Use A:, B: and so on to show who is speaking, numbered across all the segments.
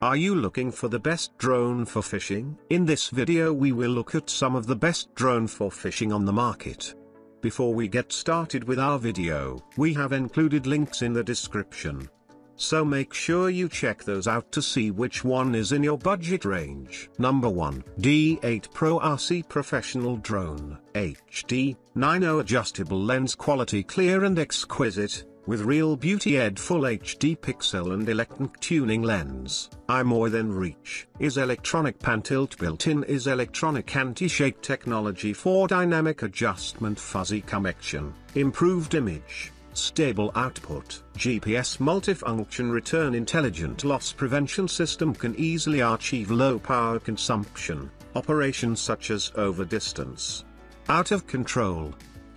A: Are you looking for the best drone for fishing? In this video we will look at some of the best drone for fishing on the market. Before we get started with our video, we have included links in the description. So make sure you check those out to see which one is in your budget range. Number 1. D8 Pro RC Professional Drone. HD, 9.0 adjustable lens quality clear and exquisite, with real beauty full HD pixel and electronic tuning lens. Eye more than reach. Is electronic pan tilt built-in. Is electronic anti-shake technology for dynamic adjustment. Fuzzy connection. Improved image. Stable output. GPS multifunction return. Intelligent loss prevention system can easily achieve low power consumption. Operations such as over distance, out of control,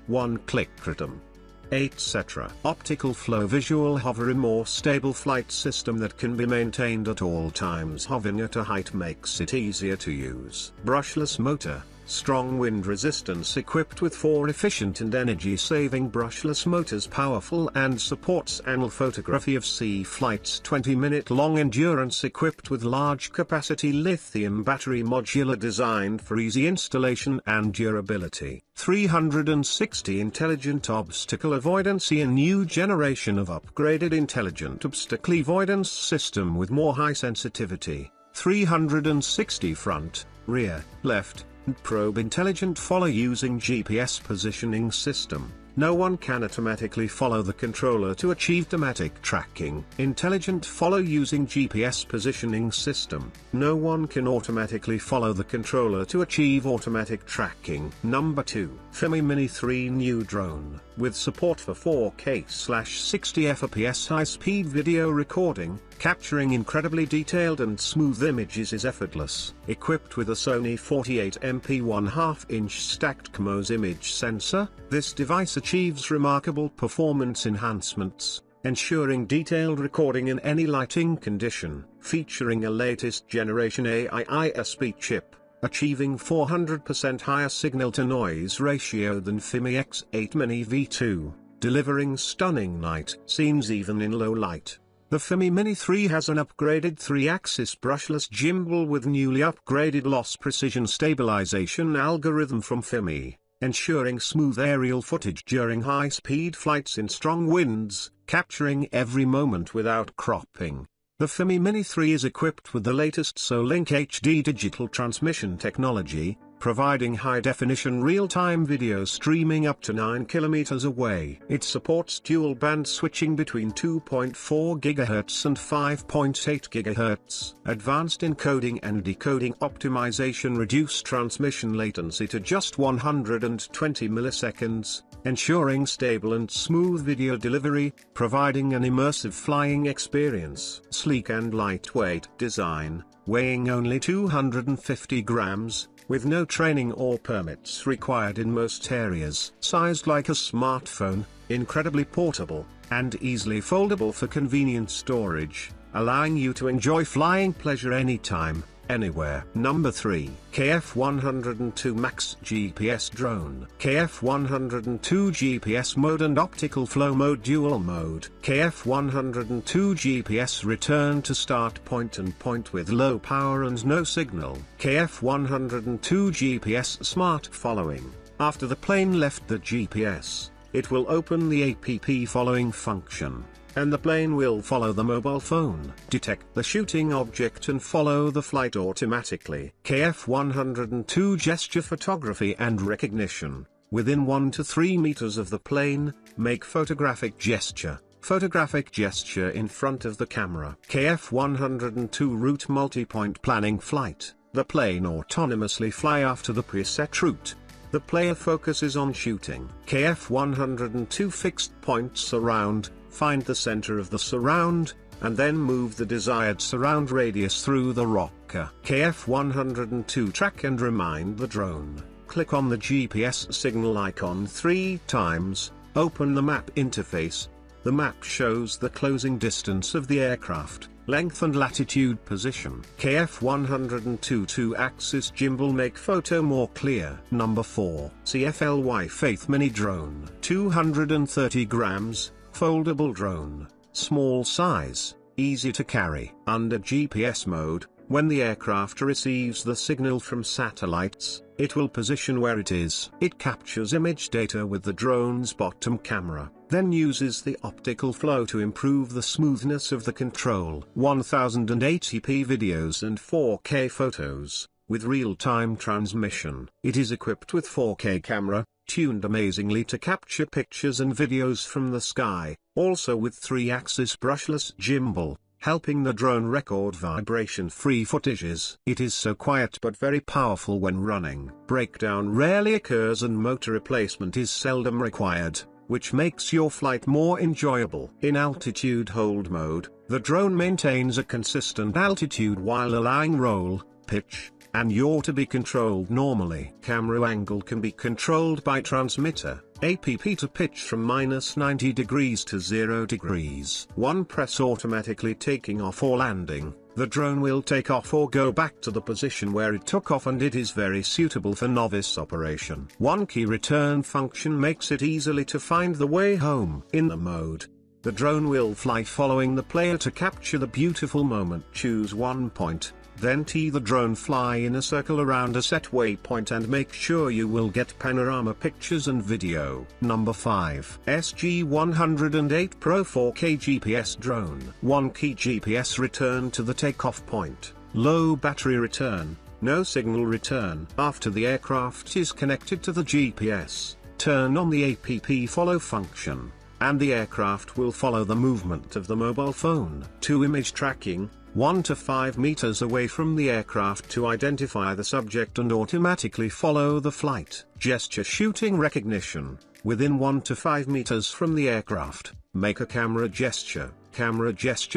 A: one-click return, etc. Optical flow visual hover. A more stable flight system that can be maintained at all times. Hovering at a height makes it easier to use. Brushless motor. Strong wind resistance equipped with 4 efficient and energy-saving brushless motors. Powerful and supports anal photography of sea flights. 20-minute long endurance equipped with large capacity lithium battery. Modular designed for easy installation and durability. 360 intelligent obstacle avoidance. A new generation of upgraded intelligent obstacle avoidance system with more high sensitivity. 360 front, rear, left, probe intelligent follow using GPS positioning system. No one can automatically follow the controller to achieve automatic tracking. Intelligent follow using GPS positioning system. No one can automatically follow the controller to achieve automatic tracking. Number 2. FIMI Mini 3 new drone. With support for 4K/60 FPS high-speed video recording, capturing incredibly detailed and smooth images is effortless. Equipped with a Sony 48MP 1/2-inch stacked CMOS image sensor, this device achieves remarkable performance enhancements, ensuring detailed recording in any lighting condition. Featuring a latest generation AI ISP chip, achieving 400% higher signal-to-noise ratio than FIMI X8 Mini V2, delivering stunning night scenes even in low light. The FIMI Mini 3 has an upgraded 3-axis brushless gimbal with newly upgraded loss precision stabilization algorithm from FIMI, ensuring smooth aerial footage during high-speed flights in strong winds, capturing every moment without cropping. The FIMI Mini 3 is equipped with the latest SoLink HD digital transmission technology, providing high-definition real-time video streaming up to 9 kilometers away. It supports dual-band switching between 2.4 GHz and 5.8 GHz. Advanced encoding and decoding optimization reduce transmission latency to just 120 milliseconds, ensuring stable and smooth video delivery, providing an immersive flying experience. Sleek and lightweight design, weighing only 250 grams, with no training or permits required in most areas. Sized like a smartphone, incredibly portable, and easily foldable for convenient storage, allowing you to enjoy flying pleasure anytime, anywhere. Number 3. KF102 Max GPS Drone. KF102 GPS mode and optical flow mode. Dual mode. KF102 GPS return to start point and point with low power and no signal. KF102 GPS smart following. After the plane left the GPS, it will open the app following function, and the plane will follow the mobile phone. Detect the shooting object and follow the flight automatically. KF102 gesture photography and recognition. Within 1 to 3 meters of the plane, make photographic gesture. Photographic gesture in front of the camera. KF102 route multi-point planning flight. The plane autonomously fly after the preset route. The player focuses on shooting. KF102 fixed point surround. Find the center of the surround, and then move the desired surround radius through the rocker. KF102 track and remind the drone. Click on the GPS signal icon 3 times, open the map interface. The map shows the closing distance of the aircraft, length and latitude position. KF102 2-axis gimbal make photo more clear. Number 4. Cfly Faith Mini Drone. 230 grams. Foldable drone, small size, easy to carry. Under GPS mode, when the aircraft receives the signal from satellites, it will position where it is. It captures image data with the drone's bottom camera, then uses the optical flow to improve the smoothness of the control. 1080p videos and 4K photos, with real-time transmission. It is equipped with 4K camera, tuned amazingly to capture pictures and videos from the sky, also with 3-axis brushless gimbal, helping the drone record vibration-free footages. It is so quiet but very powerful when running. Breakdown rarely occurs and motor replacement is seldom required, which makes your flight more enjoyable. In altitude hold mode, the drone maintains a consistent altitude while allowing roll, pitch, and yaw to be controlled normally. Camera angle can be controlled by transmitter, APP to pitch from -90 degrees to 0 degrees. One press automatically taking off or landing, the drone will take off or go back to the position where it took off, and it is very suitable for novice operation. One key return function makes it easily to find the way home. In the mode, the drone will fly following the player to capture the beautiful moment. Choose one point, then tee the drone, fly in a circle around a set waypoint and make sure you will get panorama pictures and video. Number 5. SG108 Pro 4K GPS Drone. 1 key GPS return to the takeoff point, low battery return, no signal return. After the aircraft is connected to the GPS, turn on the APP follow function, and the aircraft will follow the movement of the mobile phone. 2 image tracking, 1 to 5 meters away from the aircraft to identify the subject and automatically follow the flight. Gesture shooting recognition, within 1 to 5 meters from the aircraft, make a camera gesture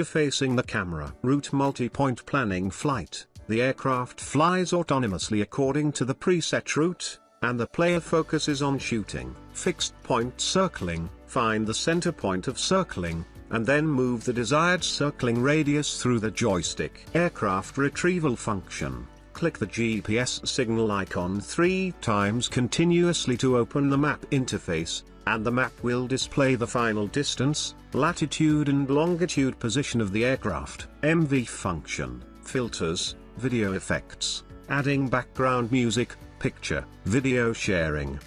A: facing the camera. Route multi-point planning flight, the aircraft flies autonomously according to the preset route, and the player focuses on shooting. Fixed point circling, find the center point of circling, and then move the desired circling radius through the joystick. Aircraft retrieval function, click the GPS signal icon 3 times continuously to open the map interface, and the map will display the final distance, latitude and longitude position of the aircraft. MV function, filters, video effects, adding background music, picture, video sharing,